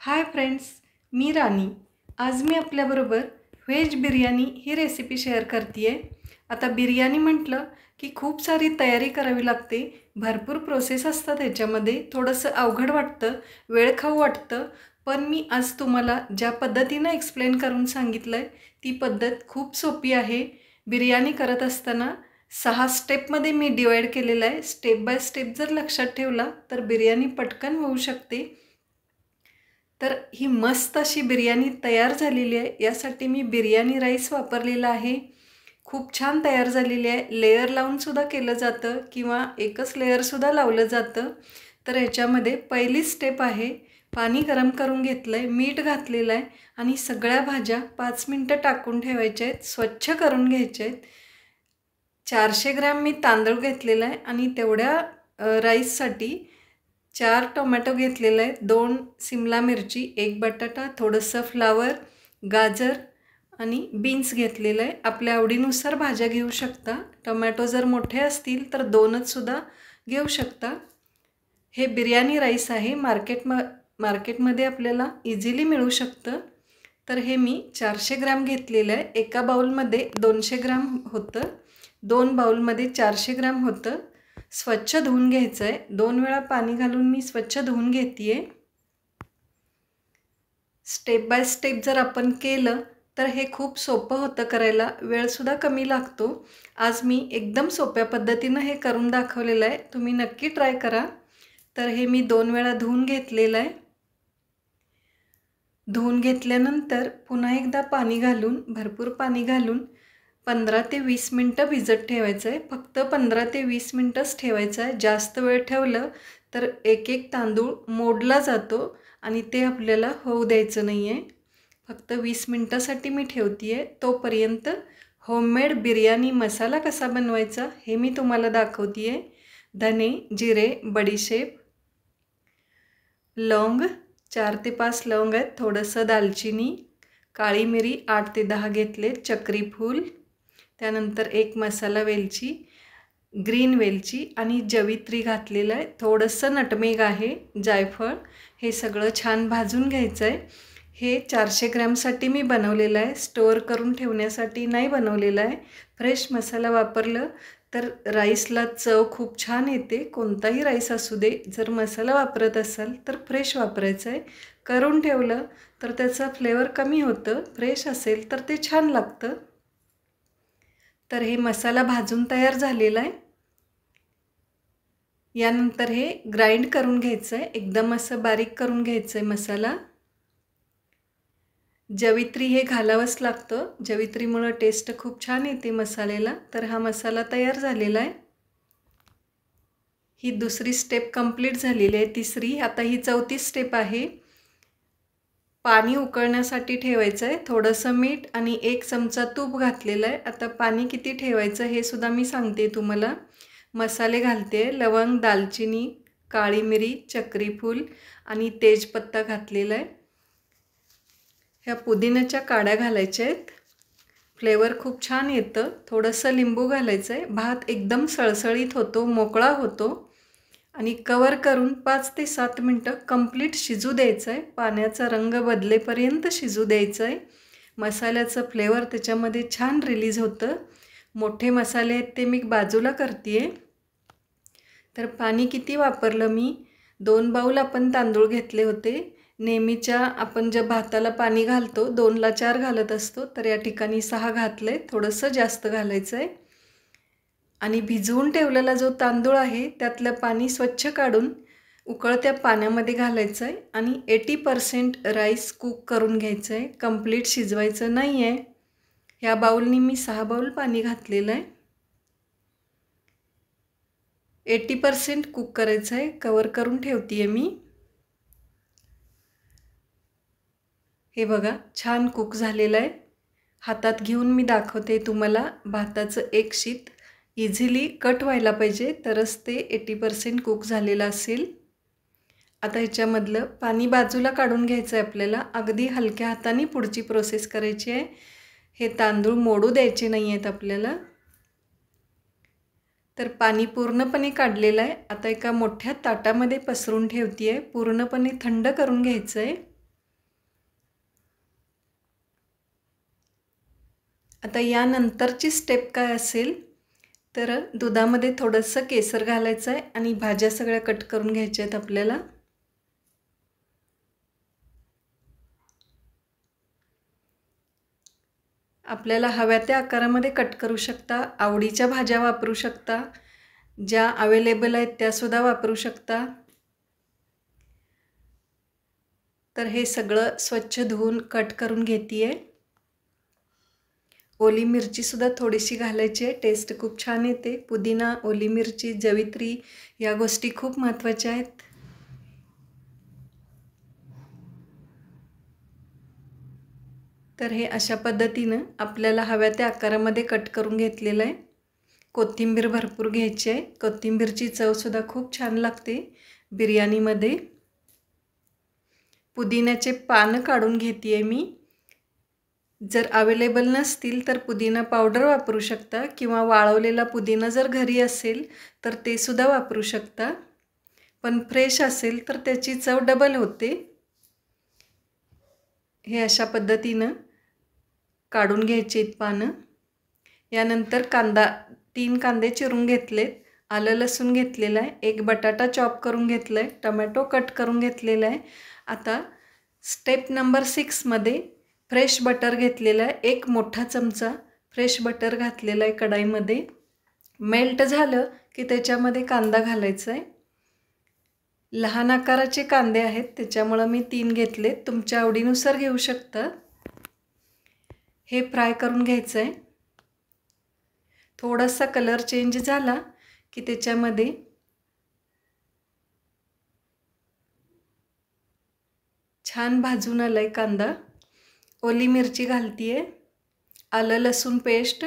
Hi friends, मी राणी. आज मी आपल्याबरोबर veg biryani ही recipe share करते आहे. आता बिर्याणी म्हटलं की खूप सारी तयारी करावी लागते, भरपूर प्रोसेस असतात ह्याच्यामध्ये. थोडंसं अवघड वाटतं, वेळखाऊ वाटतं. पण मी आज तुम्हाला ज्या पद्धतीनं एक्सप्लेन करून सांगितलं आहे ती पद्धत खूप सोपी आहे. बिर्याणी करत असताना 6 स्टेपमध्ये मी डिवाईड केलेलं आहे. स्टेप बाय स्टेप जर लक्षात ठेवला तर बिर्याणी पटकन होऊ शकते. तर ही मस्त अशी बिर्याणी तयार झालेली आहे. यासाठी मी बिर्याणी राईस वापरलेला आहे. खूप छान तयार झालेली आहे. लेयर लावूनसुद्धा केलं जातं किंवा एकच लेयरसुद्धा लावलं जातं. तर ह्याच्यामध्ये पहिली स्टेप आहे, पाणी गरम करून घेतलं आहे, मीठ घातलेलं आहे आणि सगळ्या भाज्या 5 मिनटं टाकून ठेवायच्या आहेत, स्वच्छ करून घ्यायच्या आहेत. 400 ग्रॅम मी तांदूळ घेतलेला आहे आणि तेवढ्या राईससाठी 4 टोमॅटो घेतलेले आहेत, 2 सिमला मिरची, 1 बटाटा, थोडंसं फ्लावर, गाजर आणि बीन्स घेतलेलं आहे. आपल्या आवडीनुसार भाज्या घेऊ शकता. टोमॅटो जर मोठे असतील तर 2च घेऊ शकता. हे बिर्याणी राईस आहे, मार्केटमध्ये आपल्याला इझिली मिळू शकतं. तर हे मी 400 ग्रॅम घेतलेलं आहे. एका बाउलमध्ये 200 ग्रॅम होतं, 2 बाउलमध्ये 400 ग्रॅम होतं. स्वच्छ धुवून घ्यायचं आहे. 2 वेळा पाणी घालून मी स्वच्छ धुवून घेते आहे. स्टेप बाय स्टेप जर आपण केलं तर हे खूप सोपं होतं करायला, वेळसुद्धा कमी लागतो. आज मी एकदम सोप्या पद्धतीनं हे करून दाखवलेलं आहे. तुम्ही नक्की ट्राय करा. तर हे मी 2 वेळा धुवून घेतलेलं आहे. धुवून घेतल्यानंतर पुन्हा एकदा पाणी घालून, भरपूर पाणी घालून 15 ते 20 मिनटं भिजत ठेवायचं आहे. फक्त 15 ते 20 मिनटंच ठेवायचं आहे. जास्त वेळ ठेवलं तर एक एक तांदूळ मोडला जातो आणि ते आपल्याला होऊ द्यायचं नाही आहे. फक्त 20 मिनटासाठी मी ठेवते आहे. तोपर्यंत होममेड बिर्याणी मसाला कसा बनवायचा हे मी तुम्हाला दाखवते आहे. धने, जिरे, बडीशेप, लवंग 4 ते 5 लवंग आहेत, थोडंसं दालचिनी, काळी मिरी 8 ते 10 घेतले, चक्री फूल, त्यानंतर एक मसाला वेलची, ग्रीन वेलची आणि जवित्री घातलेलं आहे, थोडंसं नटमेग आहे, जायफळ. हे सगळं छान भाजून घ्यायचं आहे. हे 400 ग्रॅमसाठी मी बनवलेलं आहे, स्टोअर करून ठेवण्यासाठी नाही बनवलेलं आहे. फ्रेश मसाला वापरलं तर राईसला चव खूप छान येते. कोणताही राईस असू दे, जर मसाला वापरत असाल तर फ्रेश वापरायचं आहे. करून ठेवलं तर त्याचा फ्लेवर कमी होतं, फ्रेश असेल तर ते छान लागतं. तर हे मसाला भाजून तयार झालेला आहे. यानंतर हे ग्राइंड करून घ्यायचं आहे, एकदम असं बारीक करून घ्यायचं आहे मसाला. जवित्री हे घालावंच लागतं, जवित्रीमुळं टेस्ट खूप छान येते मसाल्याला. तर हा मसाला तयार झालेला आहे. ही दुसरी स्टेप कंप्लीट झालेली आहे. तिसरी, आता ही चौथी स्टेप आहे. पाणी उकळण्यासाठी ठेवायचं आहे, थोडंसं मीठ आणि 1 चमचा तूप घातलेलं आहे. आता पाणी किती ठेवायचं हे सुद्धा मी सांगते तुम्हाला. मसाले घालते, लवंग, दालचिनी, काळी मिरी, चक्रीफूल आणि तेजपत्ता घातलेला आहे. ह्या पुदिन्याच्या काड्या घालायच्या आहेत, फ्लेवर खूप छान येतं. थोडंसं लिंबू घालायचं आहे. भात एकदम सळसळीत होतो, मोकळा होतो. आणि कवर करून 5 ते 7 मिनटं कंप्लीट शिजू द्यायचं आहे. पाण्याचा रंग बदलेपर्यंत शिजू द्यायचं आहे. मसाल्याचं फ्लेवर त्याच्यामध्ये छान रिलीज होतं. मोठे मसाले आहेत ते मी बाजूला करते आहे. तर पाणी किती वापरलं मी, 2 बाऊल आपण तांदूळ घेतले होते. नेहमीच्या आपण ज्या भाताला पाणी घालतो 2ला 4 घालत असतो, तर या ठिकाणी 6 घातले, थोडंसं जास्त घालायचं आहे. आणि भिजवून ठेवलेला जो तांदूळ आहे त्यातलं पाणी स्वच्छ काढून उकळत्या पाण्यामध्ये घालायचं आहे आणि 80% राईस कुक करून घ्यायचं आहे, कंप्लीट शिजवायचं नाही आहे. ह्या बाऊलनी मी 6 बाऊल पाणी घातलेलं आहे. 80% कुक करायचं आहे. कवर करून ठेवते आहे मी. हे बघा, छान कुक झालेलं आहे. हातात घेऊन मी दाखवते तुम्हाला. भाताचं एक शीत इझिली कट व्हायला पाहिजे, तरच ते 80% कुक झालेलं असेल. आता ह्याच्यामधलं पाणी बाजूला काढून घ्यायचं आहे आपल्याला. अगदी हलक्या हाताने पुढची प्रोसेस करायची आहे. हे तांदूळ मोडू द्यायचे नाही आहेत आपल्याला. तर पाणी पूर्णपणे काढलेलं आहे. आता एका मोठ्या ताटामध्ये पसरून ठेवते आहे. पूर्णपणे थंड करून घ्यायचं आहे. आता यानंतरची स्टेप काय असेल तर दुधामध्ये थोडंसं केसर घालायचं आहे आणि भाज्या सगळ्या कट करून घ्यायच्या आहेत आपल्याला. आपल्याला हव्या त्या आकारामध्ये कट करू शकता. आवडीच्या भाज्या वापरू शकता, ज्या अवेलेबल आहेत त्यासुद्धा वापरू शकता. तर हे सगळं स्वच्छ धुवून कट करून घेते आहे. ओली मिरचीसुद्धा थोडीशी घालायची आहे, टेस्ट खूप छान येते. पुदिना, ओली मिरची, जवित्री या गोष्टी खूप महत्त्वाच्या आहेत. तर हे अशा पद्धतीनं आपल्याला हव्या त्या आकारामध्ये कट करून घेतलेलं आहे. कोथिंबीर भरपूर घ्यायची आहे. कोथिंबीरची चवसुद्धा खूप छान लागते बिर्याणीमध्ये. पुदिन्याचे पानं काढून घेते आहे मी. जर अवेलेबल नसतील तर पुदिना पावडर वापरू शकता किंवा वाळवलेला पुदिना जर घरी असेल तर ते सुद्धा वापरू शकता. पण फ्रेश असेल तर त्याची चव डबल होते. हे अशा पद्धतीनं काढून घ्यायचे पानं. यानंतर 3 कांदे चिरून घेतलेत, आलं लसूण घेतलेलं आहे, 1 बटाटा चॉप करून घेतला आहे, टमॅटो कट करून घेतलेला आहे. आता स्टेप नंबर 6 मध्ये फ्रेश बटर घेतलेला आहे. 1 मोठा चमचा फ्रेश बटर घातलेला आहे कढईमध्ये. मेल्ट झालं की त्याच्यामध्ये कांदा घालायचा आहे. लहान आकाराचे कांदे आहेत त्याच्यामुळं मी 3 घेतले, तुमच्या आवडीनुसार घेऊ शकता. हे फ्राय करून घ्यायचं आहे. थोडासा कलर चेंज झाला की त्याच्यामध्ये छान भाजून आलाय कांदा. ओली मिरची घालतीये, आलं लसूण पेस्ट.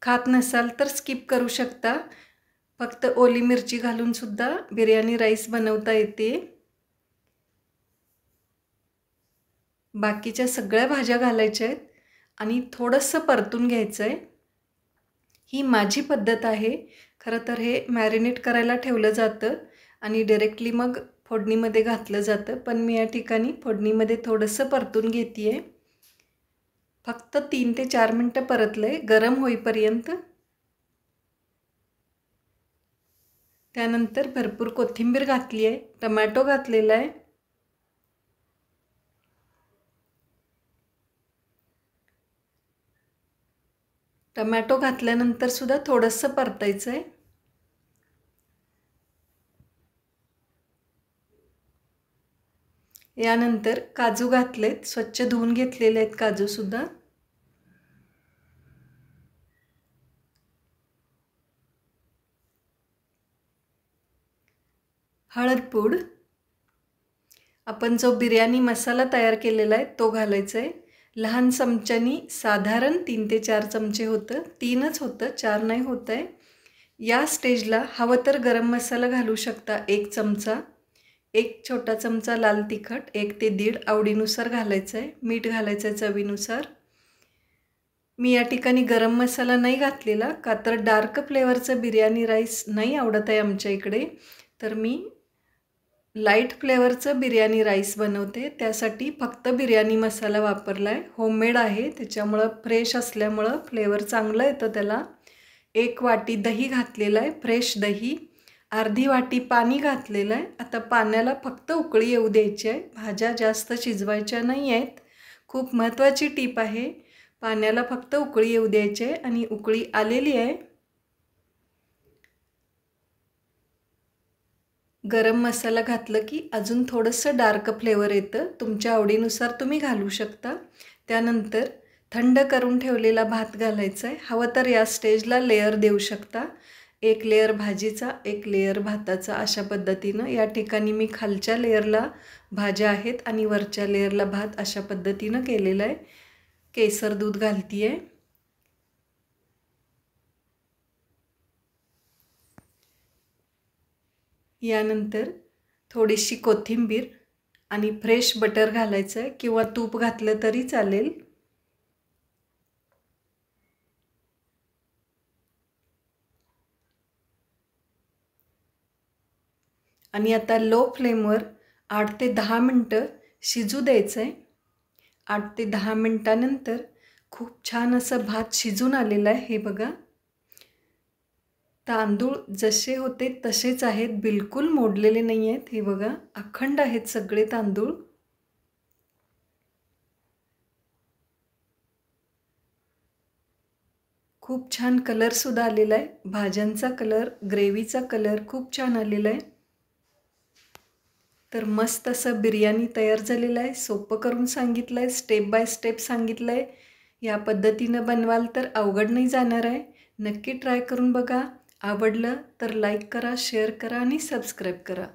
खात नसाल तर स्किप करू शकता. फक्त ओली मिरची घालून सुद्धा बिर्याणी राईस बनवता येते. बाकीच्या सगळ्या भाज्या घालायच्या आहेत आणि थोडंसं परतून घ्यायचं आहे. ही माझी पद्धत आहे. खरं तर हे मॅरिनेट करायला ठेवलं जातं आणि डायरेक्टली मग फोडणीमध्ये घातलं जातं, पण मी या ठिकाणी फोडणीमध्ये थोडंसं परतून घेते आहे. फक्त 3 ते 4 मिनटं परतलं आहे गरम होईपर्यंत. त्यानंतर भरपूर कोथिंबीर घातली आहे, टमॅटो घातलेला आहे. टमॅटो घातल्यानंतर सुद्धा थोडंसं परतायचं आहे. यानंतर काजू घातलेत, स्वच्छ धुवून घेतलेले आहेत काजूसुद्धा. हळद पूड. आपण जो बिर्याणी मसाला तयार केलेला आहे तो घालायचा आहे. लहान चमच्यानी साधारण 3 ते 4 चमचे होतं, 3च होतं, 4 नाही होत आहे. या स्टेजला हवं तर गरम मसाला घालू शकता 1 चमचा. 1 छोटा चमचा लाल तिखट 1 ते 1.5 आवडीनुसार घालायचं आहे. मीठ घालायचं आहे चवीनुसार. मी या ठिकाणी गरम मसाला नाही घातलेला का तर डार्क फ्लेवरचं बिर्याणी राईस नाही आवडत आहे आमच्या इकडे. तर मी लाईट फ्लेवरचं बिर्याणी राईस बनवते, त्यासाठी फक्त बिर्याणी मसाला वापरला आहे. होममेड आहे त्याच्यामुळं फ्रेश असल्यामुळं फ्लेवर चांगलं येतं त्याला. 1 वाटी दही घातलेलं आहे, फ्रेश दही. अर्धी वाटी पाणी घातलेलं आहे. आता पाण्याला फक्त उकळी येऊ द्यायची आहे, भाज्या जास्त शिजवायच्या नाही आहेत. खूप महत्त्वाची टीप आहे. पाण्याला फक्त उकळी येऊ द्यायची आहे आणि उकळी आलेली आहे. गरम मसाला घातलं की अजून थोडंसं डार्क फ्लेवर येतं, तुमच्या आवडीनुसार तुम्ही घालू शकता. त्यानंतर थंड करून ठेवलेला भात घालायचा आहे. हवं तर या स्टेजला लेयर देऊ शकता, 1 लेयर भाजीचा 1 लेयर भाताचा. अशा पद्धतीनं या ठिकाणी मी खालच्या लेयरला भाज्या आहेत आणि वरच्या लेयरला भात अशा पद्धतीनं केलेलं आहे. केसर दूध घालते आहे. यानंतर थोडीशी कोथिंबीर आणि फ्रेश बटर घालायचं आहे किंवा तूप घातलं तरी चालेल. आणि आता लो फ्लेमवर 8 ते 10 मिनटं शिजू द्यायचं आहे. 8 ते 10 मिनटानंतर खूप छान असं भात शिजून आलेला आहे. हे बघा, तांदूळ जसे होते तसेच आहेत, बिलकुल मोडलेले नाही आहेत. हे बघा, अखंड आहेत सगळे तांदूळ. खूप छान कलरसुद्धा आलेला आहे. भाज्यांचा कलर, ग्रेव्हीचा कलर खूप छान आलेला आहे. तर मस्त असं बिर्याणी तयार झालेलं आहे. सोपं करून सांगितलं आहे, स्टेप बाय स्टेप सांगितलं आहे. या पद्धतीनं बनवाल तर अवघड नाही जाणार आहे. नक्की ट्राय करून बघा. आवडलं तर लाईक करा, शेअर करा आणि सबस्क्राईब करा.